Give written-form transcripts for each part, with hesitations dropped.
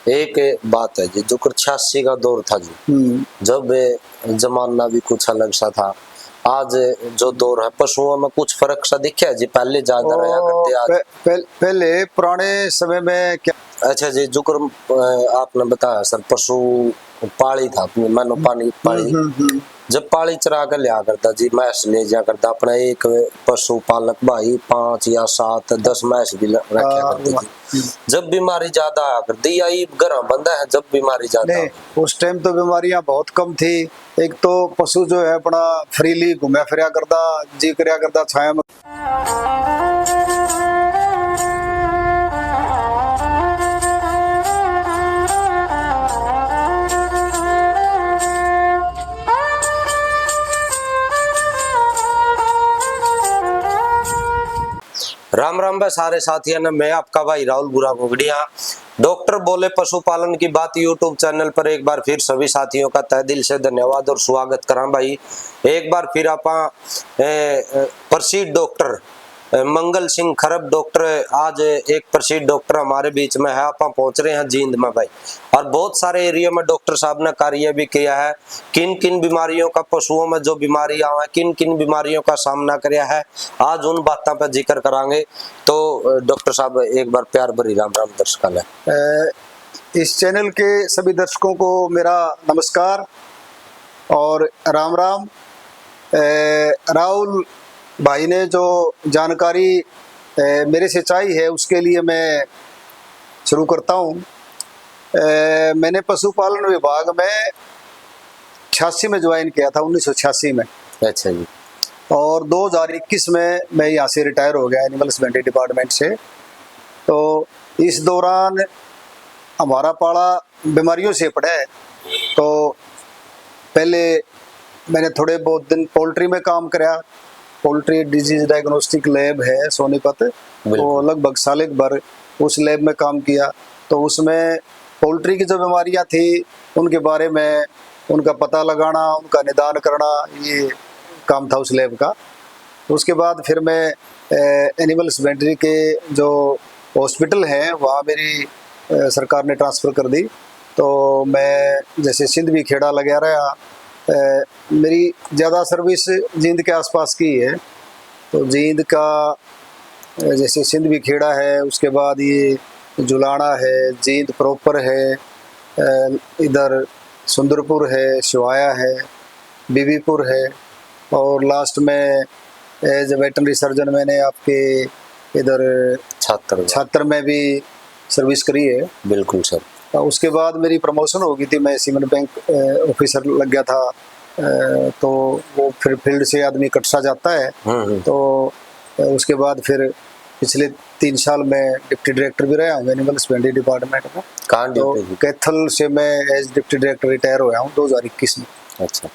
एक बात है जी, जो 86 का दौर था जी, जब जमाना भी कुछ अलग सा था। आज जो दौर है, पशुओं में कुछ फर्क सा दिखा है जी? पहले ज्यादा रहा करते आज। पहले पुराने समय में क्या। अच्छा जी, जो आपने बताया सर, पशु पाली था अपनी, मानो पानी पाली। जब पाली चरा कर लिया करता जी, मैस ले जा करता अपना, एक पशु पालक भाई 5 या 7 10 मैस भी रखा करते थे। जब बीमारी ज्यादा आ करती आई, घर बंदा है जब बीमारी ज्यादा। उस टाइम तो बीमारियां बहुत कम थी। एक तो पशु जो है अपना फ्रीली घूमया फिरया करता, जी करया करता छाया में। राम राम भाई सारे साथियों ने, मैं आपका भाई राहुल बुरा घुगड़िया। डॉक्टर बोले पशुपालन की बात यूट्यूब चैनल पर एक बार फिर सभी साथियों का तहे दिल से धन्यवाद और स्वागत करा भाई। एक बार फिर आप प्रसिद्ध डॉक्टर मंगल सिंह खरब डॉक्टर, आज एक प्रसिद्ध डॉक्टर हमारे बीच में है। आप पहुंच रहे हैं जींद में भाई, और बहुत सारे एरिया में डॉक्टर साहब ने कार्य भी किया है। किन किन बीमारियों का पशुओं में जो बीमारियां हैं, किन किन बीमारियों का सामना किया है, आज उन बातों पर जिक्र करांगे। तो डॉक्टर साहब एक बार प्यार भरी राम राम दर्शकों ने। इस चैनल के सभी दर्शकों को मेरा नमस्कार और राम राम। राहुल भाई ने जो जानकारी मेरे से चाहिए है, उसके लिए मैं शुरू करता हूँ। मैंने पशुपालन विभाग में 86 में ज्वाइन किया था, 1986 में। अच्छा जी। और 2021 में मैं यहाँ से रिटायर हो गया एनिमल हस्बेंड्री डिपार्टमेंट से। तो इस दौरान हमारा पाड़ा बीमारियों से पड़ा है। तो पहले मैंने थोड़े बहुत दिन पोल्ट्री में काम कराया। पोल्ट्री डिजीज डायग्नोस्टिक लैब है सोनीपत, तो लगभग साल एक भर उस लैब में काम किया। तो उसमें पोल्ट्री की जो बीमारियां थी उनके बारे में, उनका पता लगाना, उनका निदान करना, ये काम था उस लैब का। उसके बाद फिर मैं एनिमल हस्बेंड्री के जो हॉस्पिटल हैं वहाँ मेरी सरकार ने ट्रांसफ़र कर दी। तो मैं जैसे सिंध भी खेड़ा लगा रहा, मेरी ज़्यादा सर्विस जींद के आसपास की है। तो जींद का जैसे सिंध भी खेड़ा है, उसके बाद ये जुलाना है, जींद प्रॉपर है, इधर सुंदरपुर है, शिवाया है, बीबीपुर है, और लास्ट में एज वेटनरी सर्जन मैंने आपके इधर छात्र में भी सर्विस करी है। बिल्कुल सर। उसके बाद मेरी प्रमोशन हो गई थी, मैं सीमेंट बैंक ऑफिसर लग गया था। तो वो फिर फील्ड से आदमी कट सा जाता है। तो उसके बाद फिर पिछले 3 साल में डिप्टी डायरेक्टर भी रहा हूँ एनिमल हस्बेंड्री डिपार्टमेंट में। तो कैथल से मैं एज डिप्टी डायरेक्टर रिटायर हुआ हूँ 2021 में। अच्छा।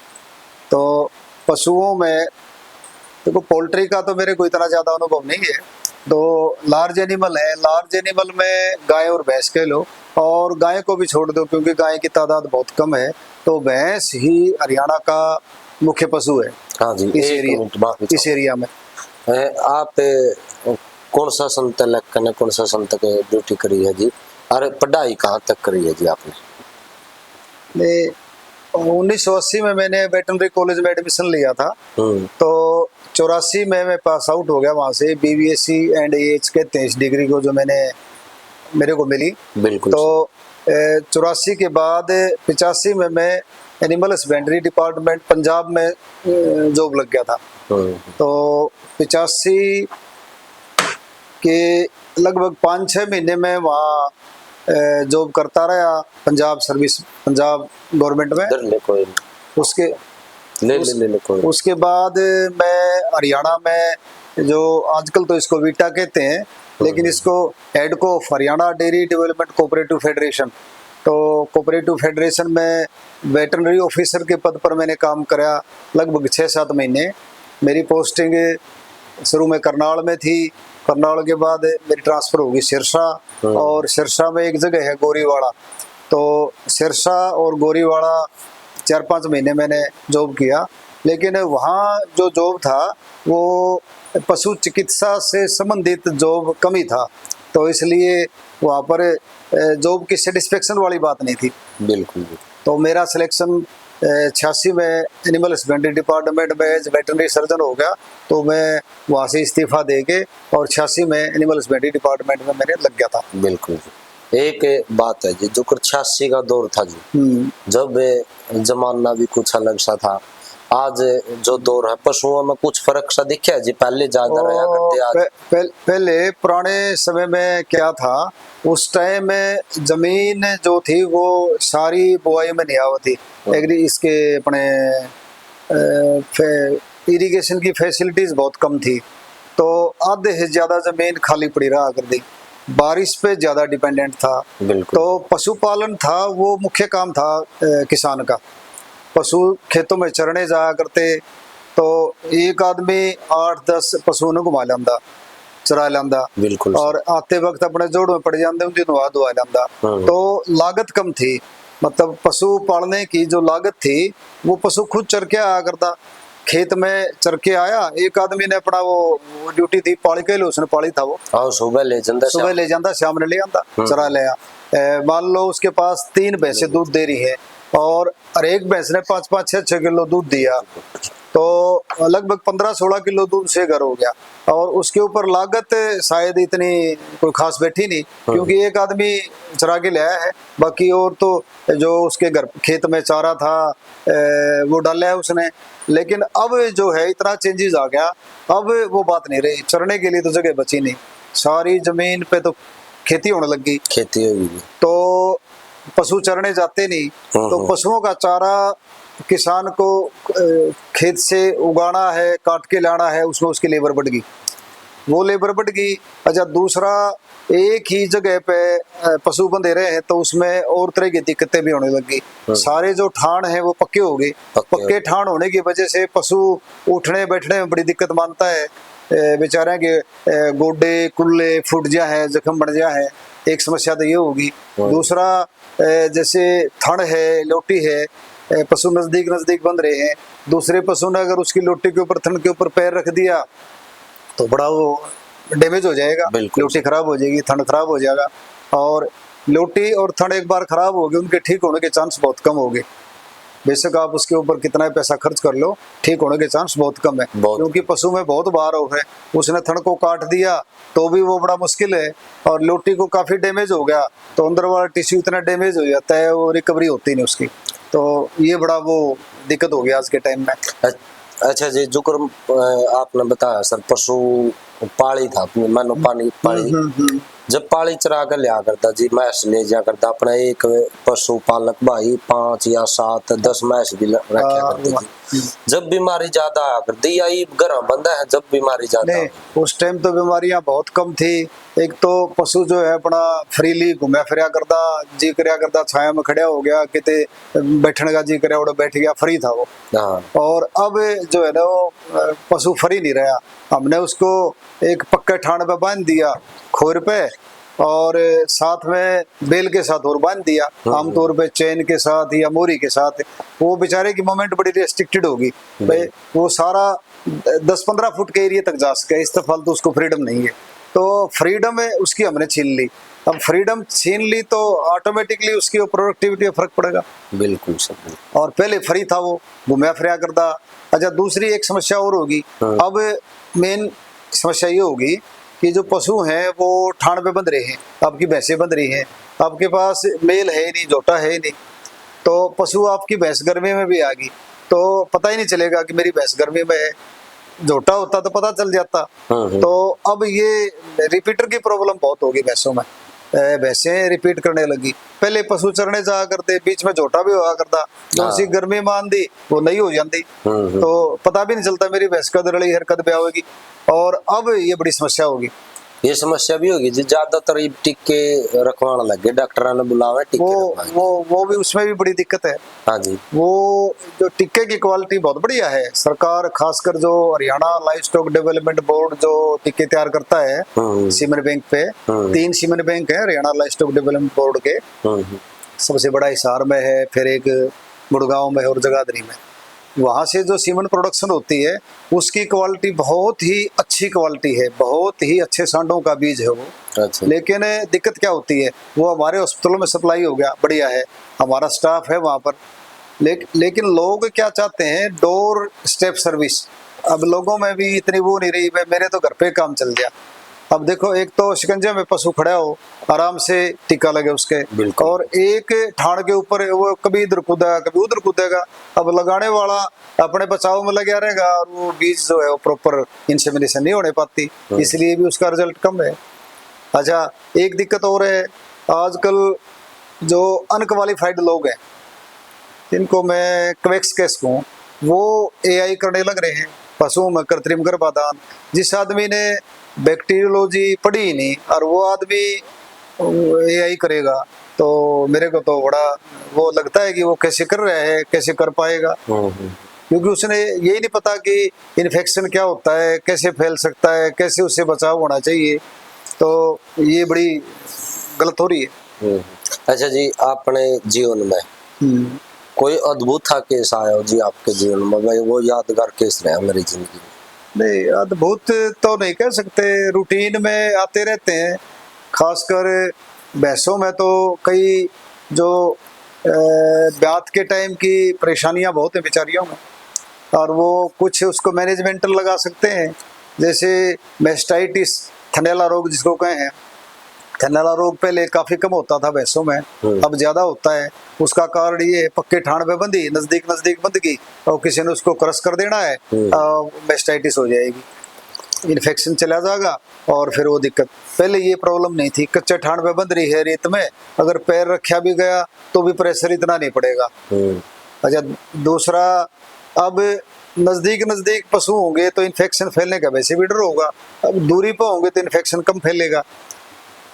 तो पशुओं में देखो, पोल्ट्री का तो मेरे को इतना ज़्यादा अनुभव नहीं है। तो लार्ज एनिमल है, लार्ज एनिमल में गाय और भैंस कह लो, और गाय को भी छोड़ दो क्योंकि गाय की तादाद बहुत कम है। तो भैंस ही हरियाणा का मुख्य पशु है। हाँ जी। इस एरिया में आप कौन सा संत लखन, कौन सा संत के ड्यूटी करी है जी? अरे पढ़ाई कहाँ तक करी है जी आपने? 1980 में मैंने वेटनरी कॉलेज में एडमिशन लिया था। तो 84 में मैं पास आउट हो गया वहाँ से। BVSc एंड AH कहते हैं इस डिग्री को, जो मेरे को मिली। बिल्कुल। तो 84 के बाद 85 में मैं एनिमल हस्बेंड्री डिपार्टमेंट पंजाब में जॉब लग गया था। तो 85 के लगभग 5-6 महीने में वहाँ जॉब करता रहा, पंजाब गवर्नमेंट में। उसके बाद मैं हरियाणा में, जो आजकल तो इसको वीटा कहते हैं, लेकिन इसको हेडको of Haryana dairy development cooperative federation, तो कोऑपरेटिव फेडरेशन में वेटरनरी ऑफिसर के पद पर मैंने काम कराया लगभग 6-7 महीने। मेरी पोस्टिंग शुरू में करनाल में थी। करनाल के बाद मेरी ट्रांसफ़र होगी सिरसा, और सिरसा में एक जगह है गोरीवाड़ा। तो सिरसा और गोरीवाड़ा 4-5 महीने मैंने जॉब किया। लेकिन वहाँ जो जॉब था वो पशु चिकित्सा से संबंधित जॉब कम ही था, तो इसलिए वहाँ पर जॉब की सेटिस्फेक्शन वाली बात नहीं थी। बिल्कुल जी। तो मेरा सिलेक्शन 86 में एनिमल हस्बेंड्री डिपार्टमेंट में एज वेटरनरी सर्जन हो गया। तो मैं वहाँ से इस्तीफा दे के और 86 में एनिमल हस्बेंड्री डिपार्टमेंट में मैंने लग गया था। बिल्कुल जी। एक बात है जी, जो 86 का दौर था जी, जब जमाना भी कुछ अलग सा था। आज जो दौर है, पशुओं में कुछ फर्क सा दिखा है जी? पहले ज्यादा रहा करते, आज पहले पुराने समय में क्या था, उस टाइम में जमीन जो थी वो सारी बुआई में नहीं आवती। एग्री इसके अपने इरिगेशन की फैसिलिटीज बहुत कम थी, तो आधे से ज्यादा जमीन खाली पड़ी रहा कर दी। बारिश पे ज्यादा डिपेंडेंट था। तो पशुपालन था वो मुख्य काम था किसान का। पशु खेतों में चरने जाया करते, तो एक आदमी 8-10 पशुओं ने घुमा लांदा, चरा लांदा। बिल्कुल। और आते वक्त अपने जोड़ में पड़ जाते, उनकी नुहा धुआ लांदा। तो लागत कम थी, मतलब पशु पालने की जो लागत थी वो पशु खुद चर के आया करता। खेत में चर के आया, एक आदमी ने अपना वो ड्यूटी थी पाली के लिए, उसने पाली था वो, सुबह ले जाता, शाम ने ले आता, चरा ले आ। मान लो उसके पास 3 भैंसें दूध दे रही है और हर एक भैंस ने 5-5, 6-6 किलो दूध दिया, तो लगभग 15-16 किलो दूध से घर हो गया। और उसके ऊपर लागत शायद इतनी कोई खास बैठी नहीं, क्योंकि एक आदमी चरा के लाया है, बाकी और तो जो उसके घर खेत में चारा था वो डाला है उसने। लेकिन अब जो है इतना चेंजेस आ गया, अब वो बात नहीं रही, चरने के लिए तो जगह बची नहीं, सारी जमीन पे तो खेती होने लगी, खेती होगी। तो पशु चरने जाते नहीं, तो पशुओं का चारा किसान को खेत से उगाना है, काट के लाना है, उसमें उसकी लेबर बढ़ गई, वो लेबर बढ़ गई। अच्छा, दूसरा एक ही जगह पे पशु बंधे रहे हैं तो उसमें और तरह की दिक्कतें भी होने लगी। सारे जो ठाण हैं वो पक्के हो गए, पक्के ठाण होने की वजह से पशु उठने बैठने में बड़ी दिक्कत मानता है, बेचारे के गोडे कुल्ले फूट जा है, जख्म बढ़ जा है, एक समस्या तो ये होगी। दूसरा जैसे थड़ है, लोटी है, पशु नजदीक नजदीक बंध रहे हैं, दूसरे पशु ने अगर उसकी लोटी के ऊपर थन के ऊपर पैर रख दिया तो बड़ा वो डैमेज हो जाएगा, लोटी खराब हो जाएगी, थन खराब हो जाएगा। और लोटी और थन एक बार खराब हो गए, उनके ठीक होने के चांस बहुत कम हो गए। बेशक आप उसके ऊपर कितना पैसा खर्च कर लो, ठीक होने के चांस बहुत कम है, क्योंकि पशु में बहुत बार हो है, उसने थन को काट दिया तो भी वो बड़ा मुश्किल है, और लोटी को काफी डैमेज हो गया तो अंदर वाला टिश्यू इतना डैमेज हो जाता है, वो रिकवरी होती नहीं उसकी। तो ये बड़ा वो दिक्कत हो गया आज के टाइम में। अच्छा जी, जो आपने बताया सर, पशु पाली था अपनी, मानो पानी पाली, जब पाली चरा कर लिया करता जी, मैस ले जा करता अपना, एक पशु पालक भाई 5 या 7, 10 मैस भी रखा करते थे। जब बीमारी ज्यादा आया करती, या घर बंदा है जब बीमारी ज्यादा, उस टाइम तो बीमारियां बहुत कम थी। एक तो पशु जो है अपना फ्रीली घूमया फिरया करता, जी करया करता, छाया में खड़ा हो गया, किते बैठने का जी करया बैठ गया, फ्री था वो। और अब जो है ना वो पशु फ्री नहीं रहा, हमने उसको एक पक्के ठाण पे बांध दिया, खोर पे, और साथ में बेल के साथ और बांध दिया, आमतौर पे चेन के साथ या मोरी के साथ। वो बेचारे की मूवमेंट बड़ी रिस्ट्रिक्टेड होगी भाई, वो सारा 10-15 फुट के एरिया तक जा सके, इस तरह फालतू उसको फ्रीडम नहीं है। तो फ्रीडम है उसकी हमने छीन ली, अब फ्रीडम छीन ली तो ऑटोमेटिकली उसकी प्रोडक्टिविटी में फर्क पड़ेगा। बिल्कुल सर। और पहले फ्री था वो, घूमया फिरया करता। अच्छा, दूसरी एक समस्या और होगी, अब मेन समस्या ये होगी कि जो पशु हैं वो ठाण पे बंध रहे हैं, आपकी भैंसें बंध रही हैं, आपके पास मेल है नहीं, जोटा है नहीं, तो पशु आपकी भैंस गर्मी में भी आ गई तो पता ही नहीं चलेगा कि मेरी भैंस गर्मी में है, जोटा होता तो पता चल जाता। तो अब ये रिपीटर की प्रॉब्लम बहुत होगी भैंसों में, भैंसें रिपीट करने लगी। पहले पशु चरने जाया करते, बीच में जोटा भी हुआ करता, तो उसी गर्मी में आंधी वो नहीं हो जाती, तो पता भी नहीं चलता मेरी भैंस कद रड़ी हरकत ब्याह होगी। और अब ये बड़ी समस्या होगी, ये समस्या भी होगी जी, ज्यादातर टिक्के रखवाना लगे, डॉक्टर ने बुलावा टिक्के, वो भी उसमें भी बड़ी दिक्कत है। हाँ जी, वो जो टिक्के की क्वालिटी बहुत बढ़िया है, सरकार खासकर जो Haryana live stock development board जो टिक्के तैयार करता है सीमेंट बैंक पे, 3 सीमेंट बैंक है Haryana live stock development board के, सबसे बड़ा हिसार में है, फिर एक गुड़गांव में और जगाधरी में। वहाँ से जो सीमेंट प्रोडक्शन होती है उसकी क्वालिटी बहुत ही अच्छी क्वालिटी है, बहुत ही अच्छे सांडों का बीज है वो। अच्छा। लेकिन दिक्कत क्या होती है, वो हमारे हॉस्पिटलों में सप्लाई हो गया, बढ़िया है, हमारा स्टाफ है वहाँ पर, लेकिन लोग क्या चाहते हैं, डोर स्टेप सर्विस। अब लोगों में भी इतनी वो नहीं रही, मेरे तो घर पे काम चल गया। अब देखो, एक तो शिकंजे में पशु खड़ा हो, आराम से टीका लगे उसके, बिल्कुल। और एक ठाड़ के ऊपर वो कभी इधर कूदेगा कभी उधर कूदेगा। अब लगाने वाला अपने बचाव में लगा रहेगा, और वो बीज जो है वो प्रॉपर इंसेमिनेशन नहीं होने पाती, इसलिए भी उसका रिजल्ट कम है। अच्छा, एक दिक्कत और है, आजकल जो अनक्वालिफाइड लोग हैं, जिनको मैं क्वेक्स केस कहूँ, वो एआई करने लग रहे हैं पशुओं में कृत्रिम गर्भाधान। जिस आदमी ने बैक्टीरियोलॉजी पढ़ी ही नहीं और वो आदमी एआई करेगा, तो मेरे को तो बड़ा वो लगता है कि वो कैसे कर रहा है, कैसे कर पाएगा, क्योंकि उसने यही नहीं पता कि इन्फेक्शन क्या होता है, कैसे फैल सकता है, कैसे उससे बचाव होना चाहिए। तो ये बड़ी गलत हो रही है। अच्छा जी, आपने जीवन में कोई अद्भुत था केस आया हो जी आपके जीवन में, भाई वो यादगार केस रहा मेरी जिंदगी में? नहीं, अद्भुत तो नहीं कह सकते, रूटीन में आते रहते हैं। खासकर भैंसों में तो कई जो ब्यात के टाइम की परेशानियां बहुत हैं बेचारियों में, और वो कुछ उसको मैनेजमेंटल लगा सकते हैं, जैसे मेस्टाइटिस, थनैला रोग जिसको कहे हैं। थनैला रोग पहले काफी कम होता था भैंसों में, अब ज्यादा होता है। उसका कारण ये है, पक्के ठाण पे बंधी, नजदीक नजदीक बंध गई और किसी ने उसको क्रश कर देना है, मेस्टाइटिस हो जाएगी, इन्फेक्शन चला जाएगा, और फिर वो दिक्कत। पहले ये प्रॉब्लम नहीं थी, कच्चे ठाण पे बंध रही है रेत में, अगर पैर रखा भी गया तो भी प्रेशर इतना नहीं पड़ेगा। अच्छा, दूसरा, अब नजदीक नजदीक पशु होंगे तो इन्फेक्शन फैलने का वैसे भी डर होगा, अब दूरी पर होंगे तो इन्फेक्शन कम फैलेगा।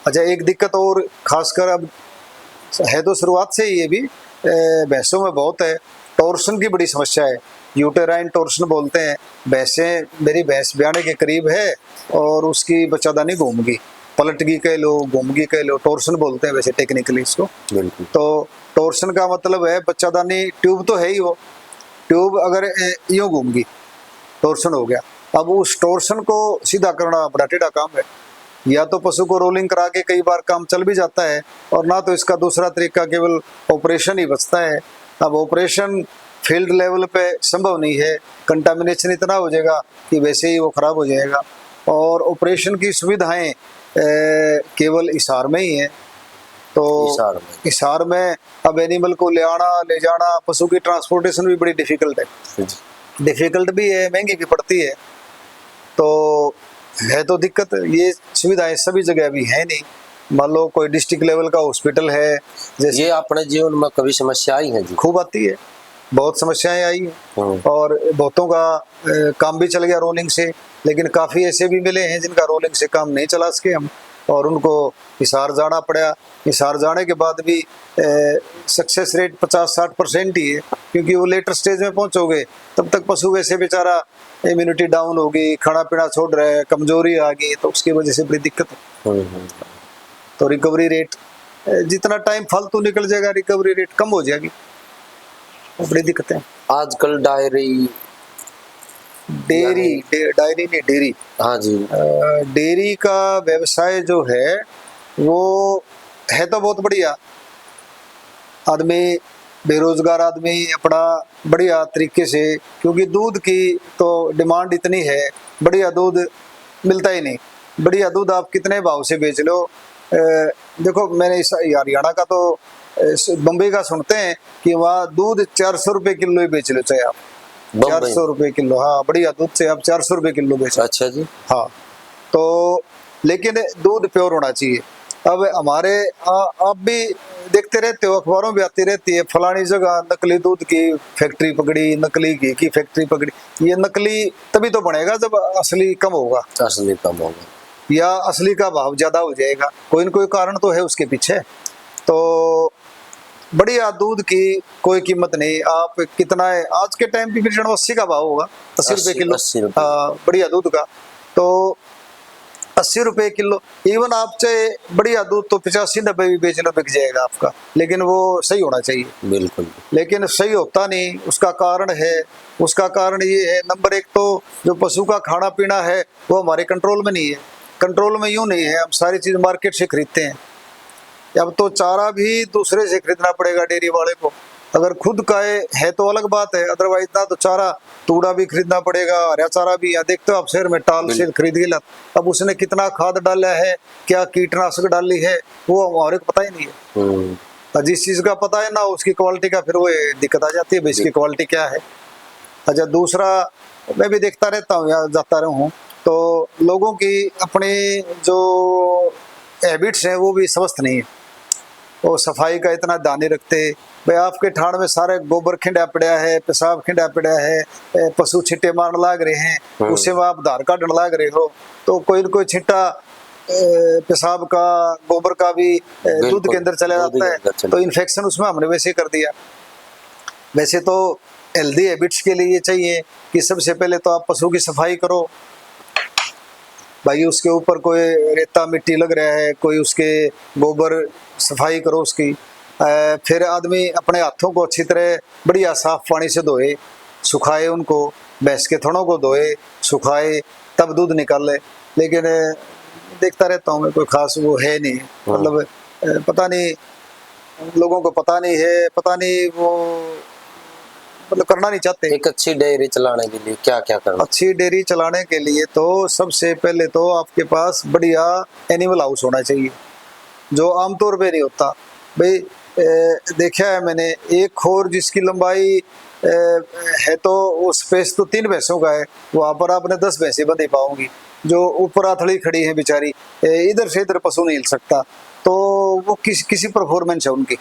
अच्छा, एक दिक्कत और, खासकर अब है तो शुरुआत से ही ये भी भैंसों में बहुत है, टॉर्सन की बड़ी समस्या है, यूटेराइन टॉर्सन बोलते हैं। भैंसें, मेरी भैंस ब्याने के करीब है और उसकी बच्चादानी घूम गई, पलट गई कह लो, घूम गई कह लो, टॉर्सन बोलते हैं वैसे टेक्निकली इसको। तो टॉर्सन का मतलब है बच्चादानी, ट्यूब तो है ही, वो ट्यूब अगर यूं घूम गई, टॉर्सन हो गया। अब उस टॉर्सन को सीधा करना बड़ा टेढ़ा काम है, या तो पशु को रोलिंग करा के कई बार काम चल भी जाता है, और ना तो इसका दूसरा तरीका केवल ऑपरेशन ही बचता है। अब ऑपरेशन फील्ड लेवल पे संभव नहीं है, कंटामिनेशन इतना हो जाएगा कि वैसे ही वो खराब हो जाएगा, और ऑपरेशन की सुविधाएं केवल हिसार में ही है। तो हिसार में अब एनिमल को ले आना ले जाना, पशु की ट्रांसपोर्टेशन भी बड़ी डिफिकल्ट है, डिफिकल्ट भी है, महंगी भी पड़ती है। तो है तो दिक्कत, ये सुविधाएं सभी जगह अभी है नहीं। मान लो कोई डिस्ट्रिक्ट लेवल का हॉस्पिटल है, जैसे ये अपने जीवन में कभी समस्या आई है जी? खूब आती है, बहुत समस्याएं आई हैं, और बहुतों का काम भी चल गया रोलिंग से, लेकिन काफ़ी ऐसे भी मिले हैं जिनका रोलिंग से काम नहीं चला सके हम, और उनको हिसार जाना पड़ा। हिसार जाने के बाद भी सक्सेस रेट 50-60% ही है, क्योंकि वो लेटर स्टेज में पहुंचोगे तब तक पशु वैसे बेचारा इम्यूनिटी डाउन होगी, खाना पीना छोड़ रहा है, कमजोरी आ गई, तो उसकी वजह से बड़ी दिक्कत है। तो रिकवरी रेट, जितना टाइम फालतू निकल जाएगा रिकवरी रेट कम हो जाएगी, बड़ी दिक्कत है। आजकल डेयरी नहीं, डेयरी, हाँ जी, डेयरी का व्यवसाय जो है वो है तो बहुत बढ़िया, आदमी, बेरोजगार आदमी अपना बढ़िया तरीके से, क्योंकि दूध की तो डिमांड इतनी है, बढ़िया दूध मिलता ही नहीं। बढ़िया दूध आप कितने भाव से बेच लो, देखो मैंने इस हरियाणा का तो बम्बई का सुनते हैं कि वहाँ दूध 400 रुपये किलो ही बेच लो, चाहे आप 400 रुपये किलो, हाँ, बढ़िया दूध से आप 400 रुपये किलो बेच। अच्छा जी, हाँ, तो लेकिन दूध प्योर होना चाहिए। अब हमारे आप भी देखते रहते हो, अखबारों में आती रहती है, फलानी जगह नकली दूध की फैक्ट्री पकड़ी, नकली घी की फैक्ट्री पकड़ी। ये नकली तभी तो बनेगा जब असली कम होगा, असली कम होगा, या असली का भाव ज्यादा हो जाएगा, कोई न कोई कारण तो है उसके पीछे। तो बढ़िया दूध की कोई कीमत नहीं, आप कितना है आज के टाइम पे, 80 का भाव होगा, 80 रुपये किलो, बढ़िया दूध का तो 80 रुपये किलो। इवन आप चाहे बढ़िया दूध तो 85-90 भी बेच लो, बिक जाएगा आपका, लेकिन वो सही होना चाहिए। बिल्कुल, लेकिन सही होता नहीं, उसका कारण है, उसका कारण ये है, नंबर एक तो जो पशु का खाना पीना है वो हमारे कंट्रोल में नहीं है। कंट्रोल में यूं नहीं है, हम सारी चीज मार्केट से खरीदते हैं। अब तो चारा भी दूसरे से खरीदना पड़ेगा डेयरी वाले को। अगर खुद का है तो अलग बात है, अदरवाइज ना तो चारा तूड़ा भी खरीदना पड़ेगा, हरा चारा भी। यहाँ देखते हो आप शहर में टाल से खरीद के लाते, अब उसने कितना खाद डाला है, क्या कीटनाशक डाली है, वो हमारे को पता ही नहीं है। और जिस चीज का पता है ना उसकी क्वालिटी का फिर वो दिक्कत आ जाती है, इसकी क्वालिटी क्या है। अच्छा, दूसरा मैं भी देखता रहता हूँ, यहाँ जाता रहा हूँ, तो लोगों की अपनी जो हैबिट्स हैं वो भी स्वस्थ नहीं है। वो सफाई का इतना ध्यान नहीं रखते। भाई आपके ठाण में सारे गोबर खिंडा पड़ा है, पेशाब खिंडा पड़ा है, पशु छिट्टे मारने लाग रहे हैं, उससे में आप धार काटने लाग रहे हो, तो कोई न कोई छिट्टा पेशाब का गोबर का भी दूध के अंदर चला जाता है, तो इन्फेक्शन उसमें हमने वैसे कर दिया। वैसे तो हेल्दी हैबिट्स के लिए ये चाहिए कि सबसे पहले तो आप पशु की सफाई करो। भाई उसके ऊपर कोई रेता मिट्टी लग रहा है, कोई उसके गोबर सफाई करो उसकी। फिर आदमी अपने हाथों को अच्छी तरह बढ़िया साफ पानी से धोए, सुखाए उनको, भैंस के थनों को धोए सुखाए, तब दूध निकाले। लेकिन देखता रहता हूँ मैं, कोई खास वो है नहीं, मतलब पता नहीं लोगों को पता नहीं है, पता नहीं वो मतलब करना नहीं चाहते। एक अच्छी डेयरी चलाने के लिए क्या क्या करना? अच्छी डेयरी चलाने के लिए तो सबसे पहले तो आपके पास बढ़िया एनिमल हाउस होना चाहिए, जो आमतौर पे नहीं होता। भाई देखा है मैंने, एक खोर जिसकी लंबाई है तो वो स्पेस तो 3 भैंसों का है, वहां पर आपने 10 भैंसें बंधी पाओगी, जो ऊपर आथड़ी खड़ी है बेचारी, इधर से इधर पशु नहीं हिल सकता, तो वो किसी परफॉर्मेंस है उनकी।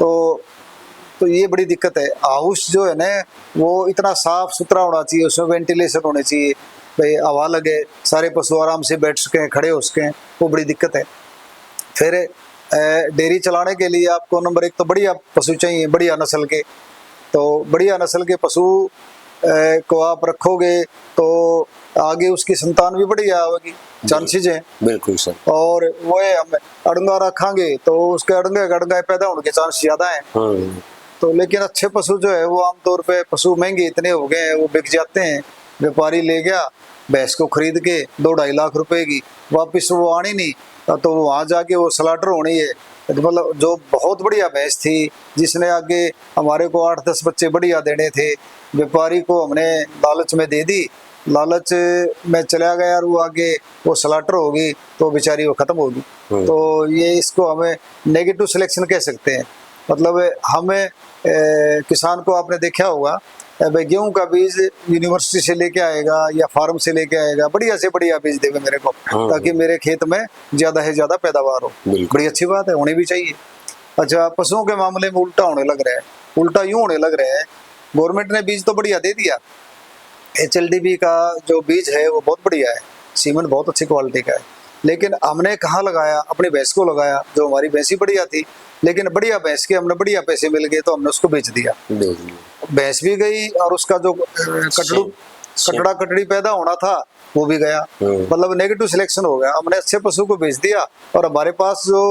तो ये बड़ी दिक्कत है। हाउस जो है ना वो इतना साफ सुथरा होना चाहिए, उसमें वेंटिलेशन होने चाहिए, भाई हवा लगे, सारे पशु आराम से बैठ सकें, खड़े हो सकें, वो बड़ी दिक्कत है। फिर डेयरी चलाने के लिए आपको नंबर 1 तो बढ़िया पशु चाहिए, बढ़िया नस्ल के। तो बढ़िया नस्ल के पशु को आप रखोगे तो आगे उसकी संतान भी बढ़िया होगी, चांसेस हैं। बिल्कुल सर। और वो हम अड़ंगा रखांगे तो उसके अड़ंगा पैदा होने के चांस ज्यादा है। तो लेकिन अच्छे पशु जो है वो आमतौर पे, पशु महंगे इतने हो गए हैं, वो बिक जाते हैं। व्यापारी ले गया भैंस को खरीद के 2-2.5 लाख रुपए की, वापिस वो आनी नहीं, तो वहां जाके वो स्लाटर होनी है। मतलब जो बहुत बढ़िया भैंस थी, जिसने आगे हमारे को 8-10 बच्चे बढ़िया देने थे, व्यापारी को हमने लालच में दे दी, लालच में चला गया और वो आगे वो स्लाटर होगी तो बेचारी वो खत्म होगी। तो ये इसको हमें नेगेटिव सिलेक्शन कह सकते हैं। मतलब हमें किसान को आपने देखा होगा, भाई गेहूं का बीज यूनिवर्सिटी से लेके आएगा या फार्म से लेके आएगा, बढ़िया से बढ़िया बीज देगा मेरे को, ताकि मेरे खेत में ज्यादा से ज्यादा पैदावार हो। बड़ी अच्छी बात है, होनी भी चाहिए। अच्छा, पशुओं के मामले में उल्टा होने लग रहा है। उल्टा यूं होने लग रहा है, गवर्नमेंट ने बीज तो बढ़िया दे दिया, HLDB का जो बीज है वो बहुत बढ़िया है, सीमेंट बहुत अच्छी क्वालिटी का है, लेकिन हमने कहाँ लगाया? अपनी भैंस को लगाया, जो हमारी भैंसी बढ़िया थी, लेकिन बढ़िया भैंस के हमने बढ़िया पैसे मिल गए तो हमने उसको बेच दिया। भैंस भी गई और उसका जो कटड़ा कटड़ी पैदा होना था वो भी गया। मतलब नेगेटिव सिलेक्शन हो गया। हमने अच्छे पशु को बेच दिया और हमारे पास जो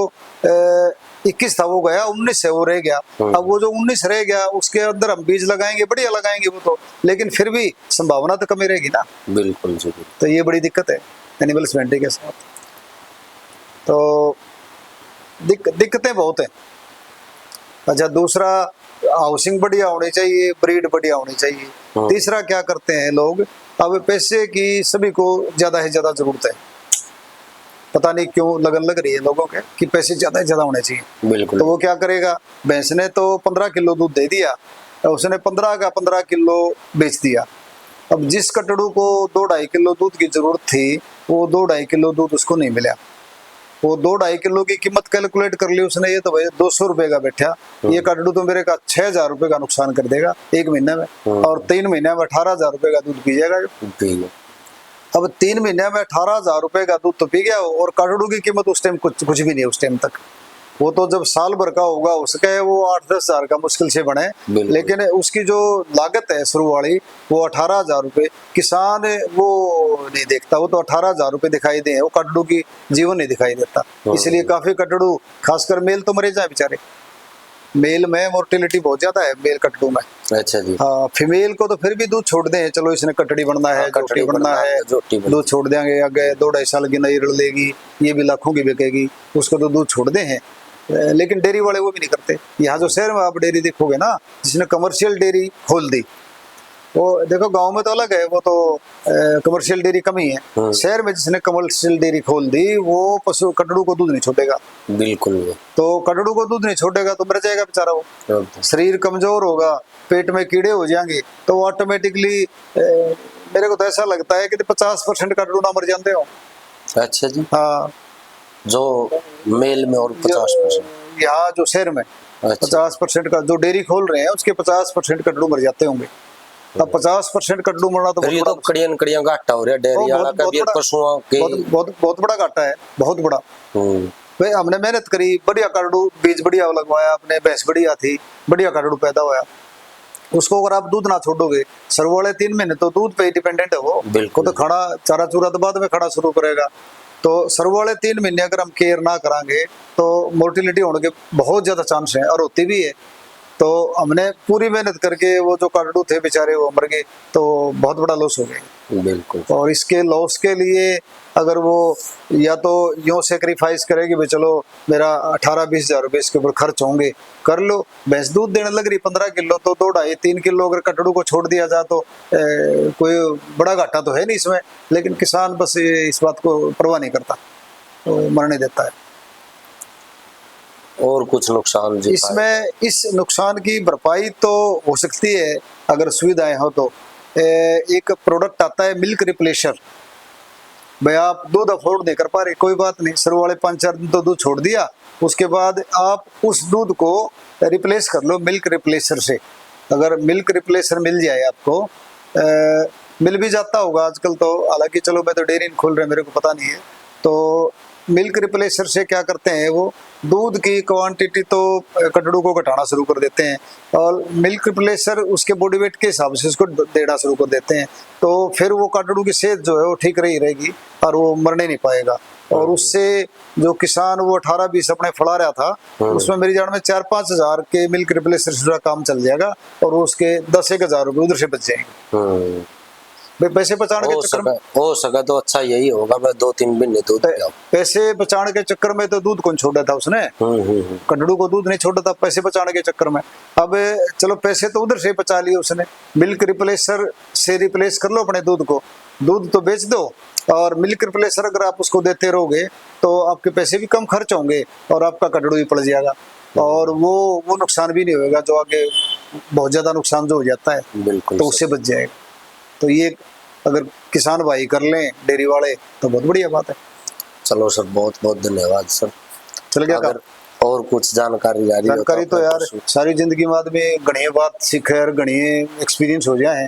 21 था वो गया, 19 है वो रह गया। अब वो जो 19 रह गया उसके अंदर हम बीज लगाएंगे, बढ़िया लगाएंगे वो तो, लेकिन फिर भी संभावना तो कमी रहेगी ना। बिल्कुल। तो ये बड़ी दिक्कत है एनिमल हस्बेंड्री के साथ। तो दिक्कतें बहुत हैं। अच्छा, दूसरा हाउसिंग बढ़िया होनी चाहिए, ब्रीड बढ़िया होनी चाहिए। तीसरा क्या करते हैं लोग, अब पैसे की सभी को ज्यादा से ज्यादा जरूरत है, पता नहीं क्यों लगन लग रही है लोगों के कि पैसे ज्यादा से ज्यादा होने चाहिए। बिल्कुल। तो वो क्या करेगा, भैंस ने तो 15 किलो दूध दे दिया, उसने 15 का 15 किलो बेच दिया। अब जिस कटड़ू को 2-2.5 किलो दूध की जरूरत थी, वो 2-2.5 किलो दूध उसको नहीं मिला। वो 2-2.5 किलो की कीमत कैलकुलेट कर ली उसने, ये तो भाई 200 रुपए का बैठा, ये कटड़ू तो मेरे का 6,000 रुपए का नुकसान कर देगा 1 महीने में, और 3 महीने में 18,000 रुपए का दूध पी जाएगा। अब 3 महीने में 18,000 रुपए का दूध तो पी गया, और कटड़ू की कीमत उस टाइम कुछ भी नहीं है उस टाइम तक। वो तो जब साल भर का होगा उसके वो 8-10 हजार का मुश्किल से बने, लेकिन उसकी जो लागत है शुरू वाली वो 18,000 रुपए, किसान वो नहीं देखता, वो तो 18,000 रुपए दिखाई दे, वो कटड़ू की जीवन नहीं दिखाई देता। इसलिए काफी कटड़ू, खासकर मेल तो मरे जाए बेचारे, मेल में मोर्टिलिटी बहुत ज्यादा है, मेल कटड़ू में। अच्छा जी। हाँ, फीमेल को तो फिर भी दूध छोड़ दें, चलो इसने कटड़ी बनना है, जोटी बनना है, दूध छोड़ देंगे, आगे 2-2.5 साल की नई रड़ लेगी, ये भी लाखों की बिकेगी, उसको तो दूध छोड़ दे हैं। लेकिन डेयरी वाले वो भी नहीं करते। यहाँ जो शहर में आप डेयरी देखोगे ना, जिसने कमर्शियल डेयरी खोल दी, वो देखो गांव में तो अलग है, वो तो कमर्शियल डेयरी कम ही है। शहर में जिसने कमर्शियल डेयरी खोल दी, वो पशु कटड़ू को दूध नहीं छोड़ेगा। बिल्कुल। तो कटड़ू को दूध नहीं छोड़ेगा तो मर जाएगा बेचारा वो, शरीर कमजोर होगा, पेट में कीड़े हो जाएंगे, तो ऑटोमेटिकली मेरे को तो ऐसा लगता है कि 50% कटड़ू ना मर जाते हो। अच्छा जी। हाँ, जो मेल में और 50%, यहाँ जो शहर में 50% का जो डेयरी खोल रहे हैं उसके 50% कटड़ू मर जाते होंगे। अब 50% कटड़ू मरना तो ये तो कड़ियन कड़ियन घाटा हो रहा है डेयरी वाला का भी, पशुओं के बहुत बड़ा घाटा है, बहुत बड़ा। भाई हमने मेहनत करी, बढ़िया कटड़ू, बीज बढ़िया लगवाया, अपने भैंस बढ़िया थी, बढ़िया कटड़ू पैदा हुआ, उसको अगर आप दूध ना छोड़ोगे, सर वाले 3 महीने तो दूध पे डिपेंडेंट है वो तो खाना चारा चूरा तो बाद में खाना शुरू करेगा। तो सर वाले 3 महीने अगर हम केयर ना करांगे तो मोर्टिलिटी होने के बहुत ज्यादा चांस है, और होती भी है। तो हमने पूरी मेहनत करके वो जो कटड़ू थे बेचारे वो मर गए, तो बहुत बड़ा लॉस हो गया। बिल्कुल। और इसके लॉस के लिए अगर वो या तो यूँ सेक्रीफाइस करेगी, भाई चलो मेरा 18-20 हज़ार रुपये इसके ऊपर खर्च होंगे, कर लो। भैंस दूध देने लग रही 15 किलो, तो 2-2.5-3 किलो अगर कटड़ू को छोड़ दिया जाए तो कोई बड़ा घाटा तो है नहीं इसमें। लेकिन किसान बस इस बात को परवाह नहीं करता, तो मरने देता है। और कुछ नुकसान जी इसमें, इस नुकसान की भरपाई तो हो सकती है अगर सुविधाएं हो तो। एक प्रोडक्ट आता है मिल्क रिप्लेशर। भाई आप दूध अफोर्ड नहीं कर पा रहे, कोई बात नहीं, शुरू वाले 5-4 दिन तो दूध छोड़ दिया, उसके बाद आप उस दूध को रिप्लेस कर लो मिल्क रिप्लेसर से। अगर मिल्क रिप्लेसर मिल जाए आपको, मिल भी जाता होगा आजकल तो, हालांकि चलो मैं तो डेयरी खोल रहा, मेरे को पता नहीं है। तो मिल्क रिप्लेसर से क्या करते हैं, वो दूध की क्वांटिटी तो कटड़ू को घटाना शुरू कर देते हैं, और मिल्क रिप्लेसर उसके बॉडी वेट के हिसाब से उसको देना शुरू कर देते हैं। तो फिर वो कटड़ू की सेहत जो है वो ठीक रही रहेगी और वो मरने नहीं पाएगा। और उससे जो किसान वो 18-20 अपने फड़ा रहा था, उसमें मेरी जान में 4-5 हज़ार के मिल्क रिप्लेसर से काम चल जाएगा, और उसके 10-1 हज़ार रुपये उधर से बच जाएंगे। पैसे बचाने के चक्कर में हो सका तो अच्छा यही होगा, मैं 2-3 महीने दूध पैसे बचाने के चक्कर में तो दूध कौन छोड़ा था उसने, कटड़ू को दूध नहीं छोड़ा था पैसे बचाने के चक्कर में। अब चलो पैसे तो उधर से बचा लिए उसने, मिल्क रिप्लेसर से रिप्लेस कर लो अपने दूध को, दूध तो बेच दो, और मिल्क रिप्लेसर अगर आप उसको देते रहोगे तो आपके पैसे भी कम खर्च होंगे और आपका कटड़ू भी पड़ जाएगा, और वो नुकसान भी नहीं होगा जो आगे बहुत ज्यादा नुकसान जो हो जाता है, बिल्कुल, तो उससे बच जाएगा। तो ये अगर किसान भाई कर लें डेयरी वाले तो बहुत बढ़िया बात है। चलो सर, बहुत बहुत धन्यवाद सर। चल गया अगर और कुछ जानकारी तो यार सारी जिंदगी में आदमी घनी बात सीखे और घनी एक्सपीरियंस हो जाए।